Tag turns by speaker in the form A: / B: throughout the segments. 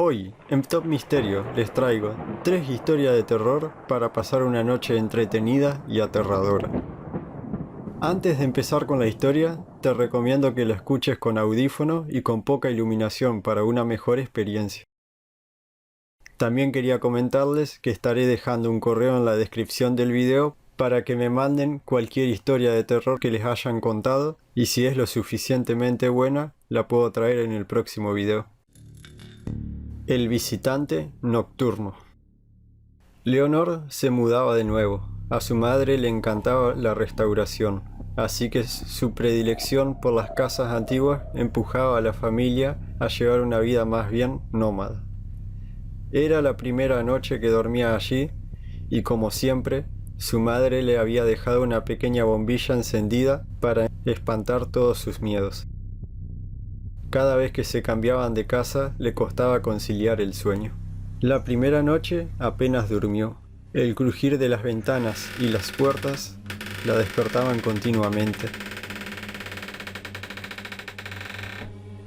A: Hoy, en Top Misterio, les traigo 3 historias de terror para pasar una noche entretenida y aterradora. Antes de empezar con la historia, te recomiendo que la escuches con audífono y con poca iluminación para una mejor experiencia. También quería comentarles que estaré dejando un correo en la descripción del video para que me manden cualquier historia de terror que les hayan contado y si es lo suficientemente buena, la puedo traer en el próximo video. El visitante nocturno. Leonor se mudaba de nuevo. A su madre le encantaba la restauración, así que su predilección por las casas antiguas empujaba a la familia a llevar una vida más bien nómada. Era la primera noche que dormía allí y, como siempre, su madre le había dejado una pequeña bombilla encendida para espantar todos sus miedos. Cada vez que se cambiaban de casa le costaba conciliar el sueño. La primera noche apenas durmió. El crujir de las ventanas y las puertas la despertaban continuamente.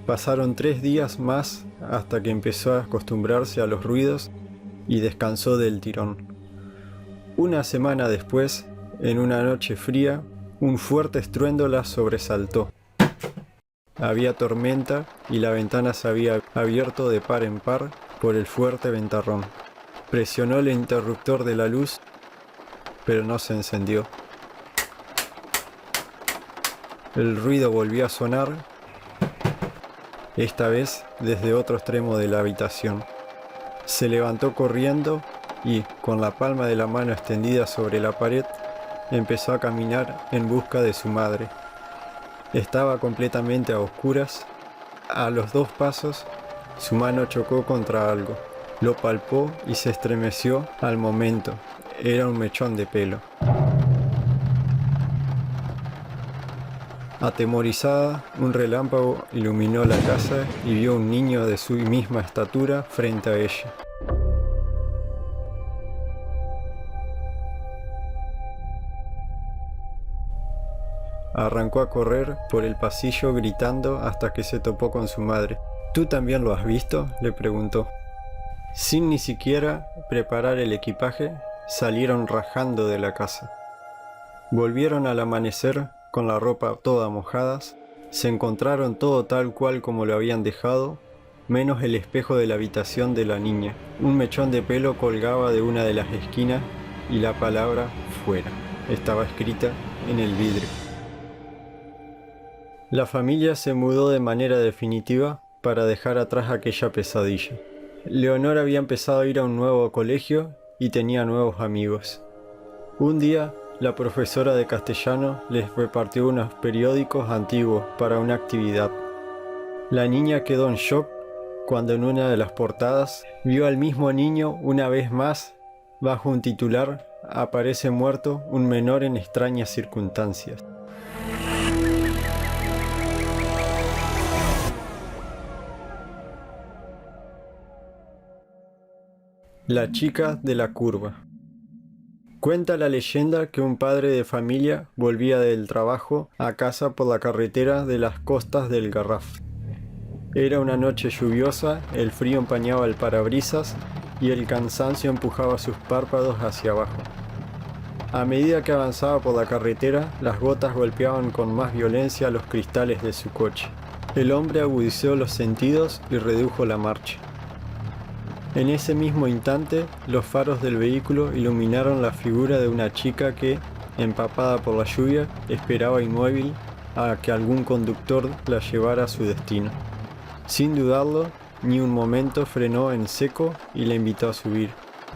A: Pasaron 3 días más hasta que empezó a acostumbrarse a los ruidos y descansó del tirón. Una semana después, en una noche fría, un fuerte estruendo la sobresaltó. Había tormenta y la ventana se había abierto de par en par por el fuerte ventarrón. Presionó el interruptor de la luz, pero no se encendió. El ruido volvió a sonar, esta vez desde otro extremo de la habitación. Se levantó corriendo y, con la palma de la mano extendida sobre la pared, empezó a caminar en busca de su madre. Estaba completamente a oscuras. A los 2 pasos, su mano chocó contra algo. Lo palpó y se estremeció al momento. Era un mechón de pelo. Atemorizada, un relámpago iluminó la casa y vio un niño de su misma estatura frente a ella. Arrancó a correr por el pasillo gritando hasta que se topó con su madre. ¿Tú también lo has visto?, le preguntó. Sin ni siquiera preparar el equipaje, salieron rajando de la casa. Volvieron al amanecer con la ropa toda mojadas. Se encontraron todo tal cual como lo habían dejado, menos el espejo de la habitación de la niña. Un mechón de pelo colgaba de una de las esquinas y la palabra fuera estaba escrita en el vidrio. La familia se mudó de manera definitiva para dejar atrás aquella pesadilla. Leonor había empezado a ir a un nuevo colegio y tenía nuevos amigos. Un día, la profesora de castellano les repartió unos periódicos antiguos para una actividad. La niña quedó en shock cuando en una de las portadas vio al mismo niño una vez más bajo un titular: aparece muerto un menor en extrañas circunstancias. La chica de la curva. Cuenta la leyenda que un padre de familia volvía del trabajo a casa por la carretera de las costas del Garraf. Era una noche lluviosa, el frío empañaba el parabrisas y el cansancio empujaba sus párpados hacia abajo. A medida que avanzaba por la carretera, las gotas golpeaban con más violencia los cristales de su coche. El hombre agudizó los sentidos y redujo la marcha. En ese mismo instante, los faros del vehículo iluminaron la figura de una chica que, empapada por la lluvia, esperaba inmóvil a que algún conductor la llevara a su destino. Sin dudarlo, ni un momento frenó en seco y la invitó a subir.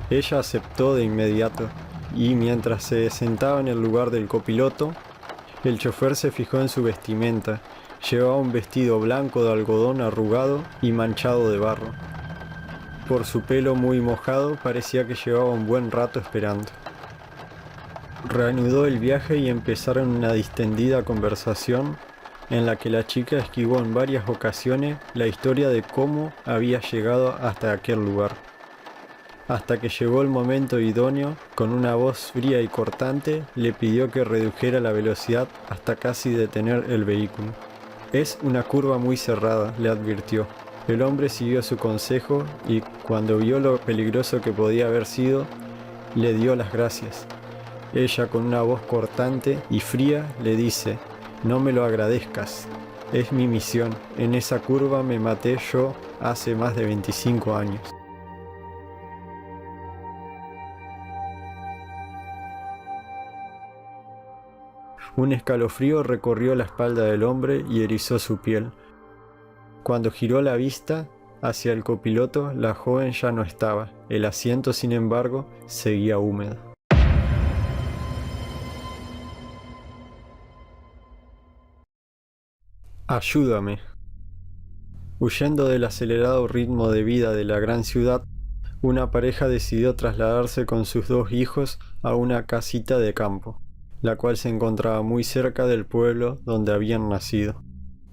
A: Ella aceptó de inmediato, y mientras se sentaba en el lugar del copiloto, el chofer se fijó en su vestimenta. Llevaba un vestido blanco de algodón arrugado y manchado de barro. Por su pelo muy mojado, parecía que llevaba un buen rato esperando. Reanudó el viaje y empezaron una distendida conversación en la que la chica esquivó en varias ocasiones la historia de cómo había llegado hasta aquel lugar. Hasta que llegó el momento idóneo, con una voz fría y cortante, le pidió que redujera la velocidad hasta casi detener el vehículo. Es una curva muy cerrada, le advirtió. El hombre siguió su consejo y cuando vio lo peligroso que podía haber sido, le dio las gracias. Ella, con una voz cortante y fría, le dice: «No me lo agradezcas, es mi misión, en esa curva me maté yo hace más de 25 años». Un escalofrío recorrió la espalda del hombre y erizó su piel. Cuando giró la vista hacia el copiloto, la joven ya no estaba. El asiento, sin embargo, seguía húmedo. Ayúdame. Huyendo del acelerado ritmo de vida de la gran ciudad, una pareja decidió trasladarse con sus 2 hijos a una casita de campo, la cual se encontraba muy cerca del pueblo donde habían nacido.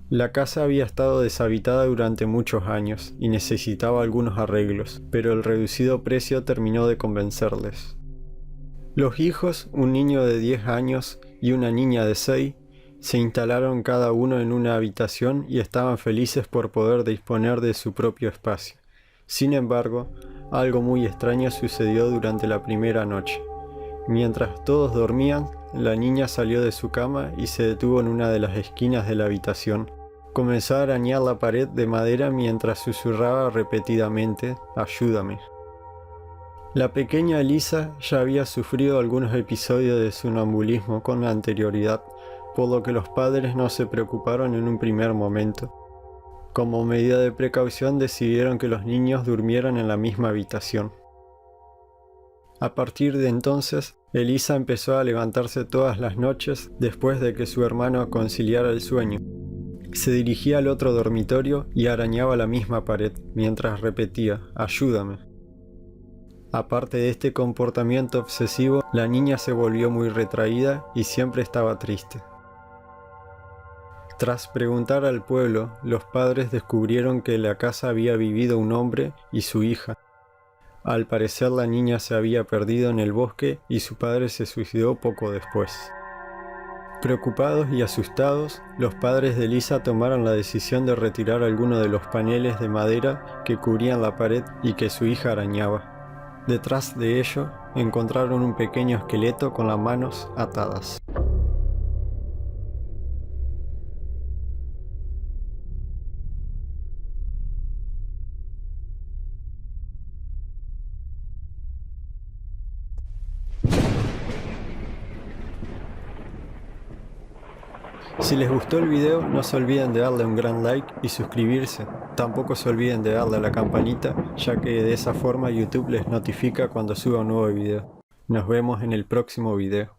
A: La casa había estado deshabitada durante muchos años y necesitaba algunos arreglos, pero el reducido precio terminó de convencerles. Los hijos, un niño de 10 años y una niña de 6, se instalaron cada uno en una habitación y estaban felices por poder disponer de su propio espacio. Sin embargo, algo muy extraño sucedió durante la primera noche. Mientras todos dormían, la niña salió de su cama y se detuvo en una de las esquinas de la habitación. Comenzó a arañar la pared de madera mientras susurraba repetidamente: «Ayúdame». La pequeña Elisa ya había sufrido algunos episodios de sonambulismo con anterioridad, por lo que los padres no se preocuparon en un primer momento. Como medida de precaución decidieron que los niños durmieran en la misma habitación. A partir de entonces, Elisa empezó a levantarse todas las noches después de que su hermano conciliara el sueño. Se dirigía al otro dormitorio y arañaba la misma pared, mientras repetía: «Ayúdame». Aparte de este comportamiento obsesivo, la niña se volvió muy retraída y siempre estaba triste. Tras preguntar al pueblo, los padres descubrieron que en la casa había vivido un hombre y su hija. Al parecer la niña se había perdido en el bosque y su padre se suicidó poco después. Preocupados y asustados, los padres de Elisa tomaron la decisión de retirar algunos de los paneles de madera que cubrían la pared y que su hija arañaba. Detrás de ello, encontraron un pequeño esqueleto con las manos atadas. Si les gustó el video, no se olviden de darle un gran like y suscribirse. Tampoco se olviden de darle a la campanita, ya que de esa forma YouTube les notifica cuando suba un nuevo video. Nos vemos en el próximo video.